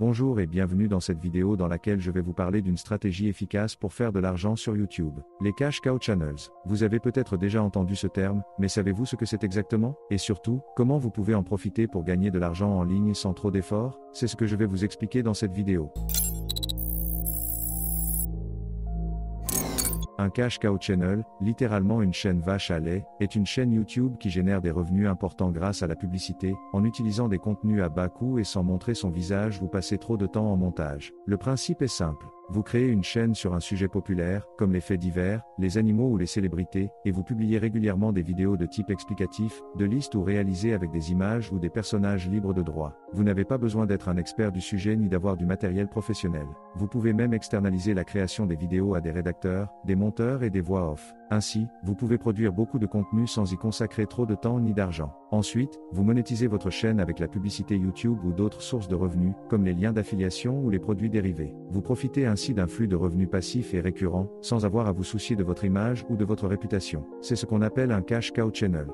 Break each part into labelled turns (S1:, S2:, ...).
S1: Bonjour et bienvenue dans cette vidéo dans laquelle je vais vous parler d'une stratégie efficace pour faire de l'argent sur YouTube. Les Cash Cow Channels. Vous avez peut-être déjà entendu ce terme, mais savez-vous ce que c'est exactement? Et surtout, comment vous pouvez en profiter pour gagner de l'argent en ligne sans trop d'efforts? C'est ce que je vais vous expliquer dans cette vidéo. Un Cash Cow Channel, littéralement une chaîne vache à lait, est une chaîne YouTube qui génère des revenus importants grâce à la publicité, en utilisant des contenus à bas coût et sans montrer son visage ou passer trop de temps en montage. Le principe est simple. Vous créez une chaîne sur un sujet populaire, comme les faits divers, les animaux ou les célébrités, et vous publiez régulièrement des vidéos de type explicatif, de listes ou réalisées avec des images ou des personnages libres de droit. Vous n'avez pas besoin d'être un expert du sujet ni d'avoir du matériel professionnel. Vous pouvez même externaliser la création des vidéos à des rédacteurs, des monteurs et des voix off. Ainsi, vous pouvez produire beaucoup de contenu sans y consacrer trop de temps ni d'argent. Ensuite, vous monétisez votre chaîne avec la publicité YouTube ou d'autres sources de revenus, comme les liens d'affiliation ou les produits dérivés. Vous profitez ainsi d'un flux de revenus passifs et récurrents, sans avoir à vous soucier de votre image ou de votre réputation. C'est ce qu'on appelle un Cash Cow Channel.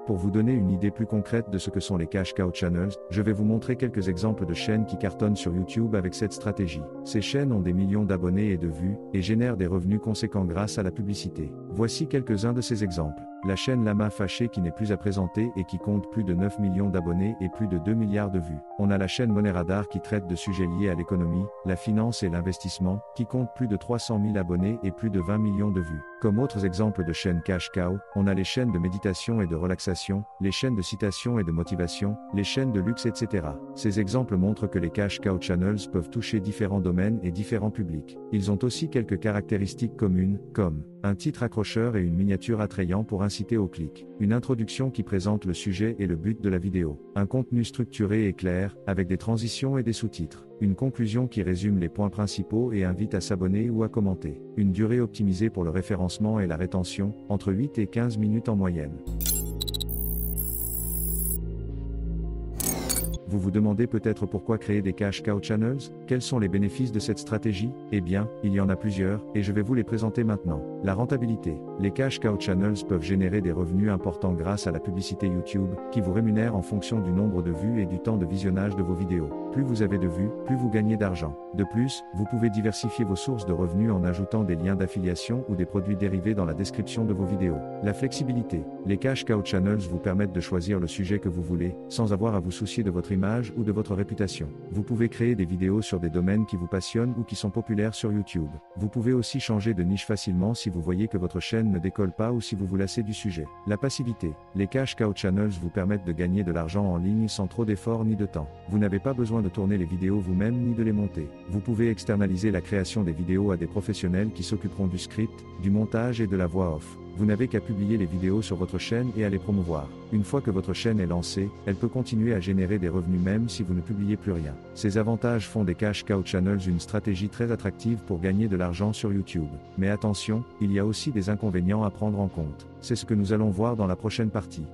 S1: Pour vous donner une idée plus concrète de ce que sont les Cash Cow Channels, je vais vous montrer quelques exemples de chaînes qui cartonnent sur YouTube avec cette stratégie. Ces chaînes ont des millions d'abonnés et de vues, et génèrent des revenus conséquents grâce à la publicité. Voici quelques-uns de ces exemples. La chaîne Lama Fâché qui n'est plus à présenter et qui compte plus de 9 millions d'abonnés et plus de 2 milliards de vues. On a la chaîne Money Radar qui traite de sujets liés à l'économie, la finance et l'investissement, qui compte plus de 300 000 abonnés et plus de 20 millions de vues. Comme autres exemples de chaînes Cash Cow, on a les chaînes de méditation et de relaxation, les chaînes de citation et de motivation, les chaînes de luxe, etc. Ces exemples montrent que les Cash Cow Channels peuvent toucher différents domaines et différents publics. Ils ont aussi quelques caractéristiques communes, comme un titre accrocheur et une miniature attrayant pour inciter au clic, une introduction qui présente le sujet et le but de la vidéo, un contenu structuré et clair, avec des transitions et des sous-titres, une conclusion qui résume les points principaux et invite à s'abonner ou à commenter, une durée optimisée pour le référencement et la rétention, entre 8 et 15 minutes en moyenne. Vous vous demandez peut-être pourquoi créer des Cash Cow Channels? Quels sont les bénéfices de cette stratégie? Eh bien, il y en a plusieurs, et je vais vous les présenter maintenant. La rentabilité. Les Cash Cow Channels peuvent générer des revenus importants grâce à la publicité YouTube, qui vous rémunère en fonction du nombre de vues et du temps de visionnage de vos vidéos. Plus vous avez de vues, plus vous gagnez d'argent. De plus, vous pouvez diversifier vos sources de revenus en ajoutant des liens d'affiliation ou des produits dérivés dans la description de vos vidéos. La flexibilité. Les Cash Cow Channels vous permettent de choisir le sujet que vous voulez, sans avoir à vous soucier de votre image ou de votre réputation. Vous pouvez créer des vidéos sur des domaines qui vous passionnent ou qui sont populaires sur YouTube. Vous pouvez aussi changer de niche facilement si vous voyez que votre chaîne ne décolle pas ou si vous vous lassez du sujet. La passivité. Les Cash Cow Channels vous permettent de gagner de l'argent en ligne sans trop d'efforts ni de temps. Vous n'avez pas besoin de tourner les vidéos vous-même ni de les monter. Vous pouvez externaliser la création des vidéos à des professionnels qui s'occuperont du script, du montage et de la voix off. Vous n'avez qu'à publier les vidéos sur votre chaîne et à les promouvoir. Une fois que votre chaîne est lancée, elle peut continuer à générer des revenus même si vous ne publiez plus rien. Ces avantages font des Cash Cow Channels une stratégie très attractive pour gagner de l'argent sur YouTube. Mais attention, il y a aussi des inconvénients à prendre en compte. C'est ce que nous allons voir dans la prochaine partie.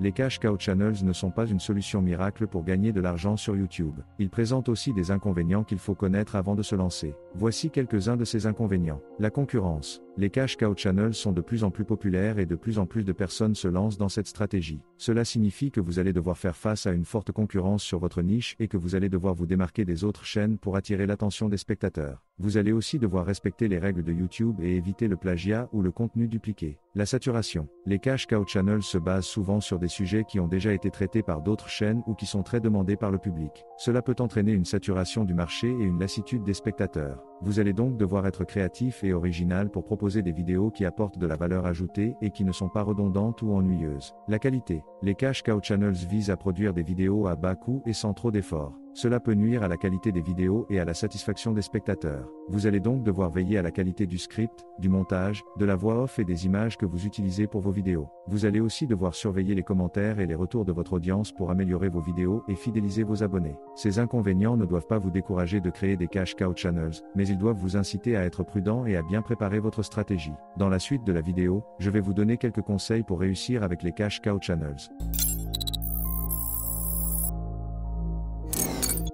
S1: Les Cash Cow Channels ne sont pas une solution miracle pour gagner de l'argent sur YouTube. Ils présentent aussi des inconvénients qu'il faut connaître avant de se lancer. Voici quelques-uns de ces inconvénients. La concurrence. Les Cash Cow Channels sont de plus en plus populaires et de plus en plus de personnes se lancent dans cette stratégie. Cela signifie que vous allez devoir faire face à une forte concurrence sur votre niche et que vous allez devoir vous démarquer des autres chaînes pour attirer l'attention des spectateurs. Vous allez aussi devoir respecter les règles de YouTube et éviter le plagiat ou le contenu dupliqué. La saturation. Les Cash Cow Channels se basent souvent sur des sujets qui ont déjà été traités par d'autres chaînes ou qui sont très demandés par le public. Cela peut entraîner une saturation du marché et une lassitude des spectateurs. Vous allez donc devoir être créatif et original pour proposer des vidéos qui apportent de la valeur ajoutée et qui ne sont pas redondantes ou ennuyeuses. La qualité. Les Cash Cow Channels visent à produire des vidéos à bas coût et sans trop d'efforts. Cela peut nuire à la qualité des vidéos et à la satisfaction des spectateurs. Vous allez donc devoir veiller à la qualité du script, du montage, de la voix off et des images que vous utilisez pour vos vidéos. Vous allez aussi devoir surveiller les commentaires et les retours de votre audience pour améliorer vos vidéos et fidéliser vos abonnés. Ces inconvénients ne doivent pas vous décourager de créer des Cash Cow Channels, mais ils doivent vous inciter à être prudent et à bien préparer votre stratégie. Dans la suite de la vidéo, je vais vous donner quelques conseils pour réussir avec les Cash Cow Channels.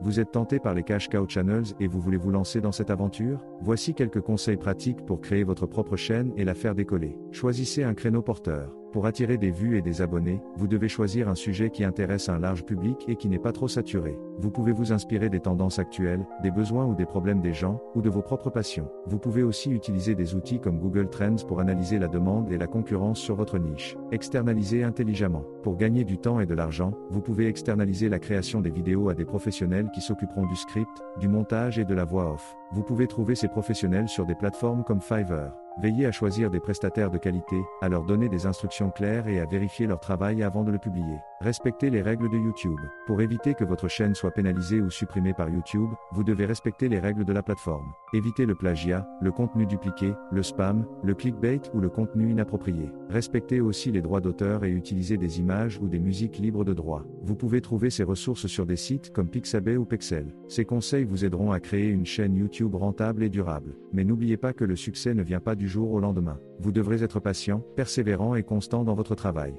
S1: Vous êtes tenté par les cash cow channels et vous voulez vous lancer dans cette aventure? Voici quelques conseils pratiques pour créer votre propre chaîne et la faire décoller. Choisissez un créneau porteur. Pour attirer des vues et des abonnés, vous devez choisir un sujet qui intéresse un large public et qui n'est pas trop saturé. Vous pouvez vous inspirer des tendances actuelles, des besoins ou des problèmes des gens, ou de vos propres passions. Vous pouvez aussi utiliser des outils comme Google Trends pour analyser la demande et la concurrence sur votre niche. Externaliser intelligemment. Pour gagner du temps et de l'argent, vous pouvez externaliser la création des vidéos à des professionnels qui s'occuperont du script, du montage et de la voix off. Vous pouvez trouver ces professionnels sur des plateformes comme Fiverr. Veillez à choisir des prestataires de qualité, à leur donner des instructions claires et à vérifier leur travail avant de le publier. Respectez les règles de YouTube. Pour éviter que votre chaîne soit pénalisée ou supprimée par YouTube, vous devez respecter les règles de la plateforme. Évitez le plagiat, le contenu dupliqué, le spam, le clickbait ou le contenu inapproprié. Respectez aussi les droits d'auteur et utilisez des images ou des musiques libres de droit. Vous pouvez trouver ces ressources sur des sites comme Pixabay ou Pexel. Ces conseils vous aideront à créer une chaîne YouTube rentable et durable. Mais n'oubliez pas que le succès ne vient pas du jour au lendemain. Vous devrez être patient, persévérant et constant dans votre travail.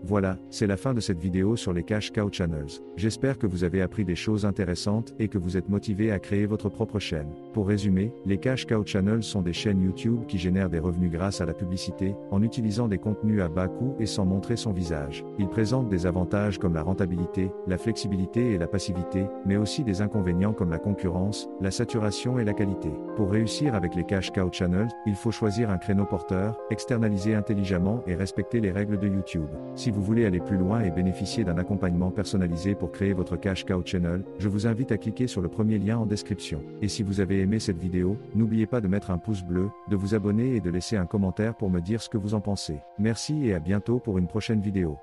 S1: Voilà, c'est la fin de cette vidéo sur les cash cow channels. J'espère que vous avez appris des choses intéressantes et que vous êtes motivé à créer votre propre chaîne. Pour résumer, les cash cow channels sont des chaînes YouTube qui génèrent des revenus grâce à la publicité, en utilisant des contenus à bas coût et sans montrer son visage. Ils présentent des avantages comme la rentabilité, la flexibilité et la passivité, mais aussi des inconvénients comme la concurrence, la saturation et la qualité. Pour réussir avec les cash cow channels, il faut choisir un créneau porteur, externaliser intelligemment et respecter les règles de YouTube. Si vous voulez aller plus loin et bénéficier d'un accompagnement personnalisé pour créer votre cash cow channel, je vous invite à cliquer sur le premier lien en description. Et si vous avez aimé cette vidéo, n'oubliez pas de mettre un pouce bleu, de vous abonner et de laisser un commentaire pour me dire ce que vous en pensez. Merci et à bientôt pour une prochaine vidéo.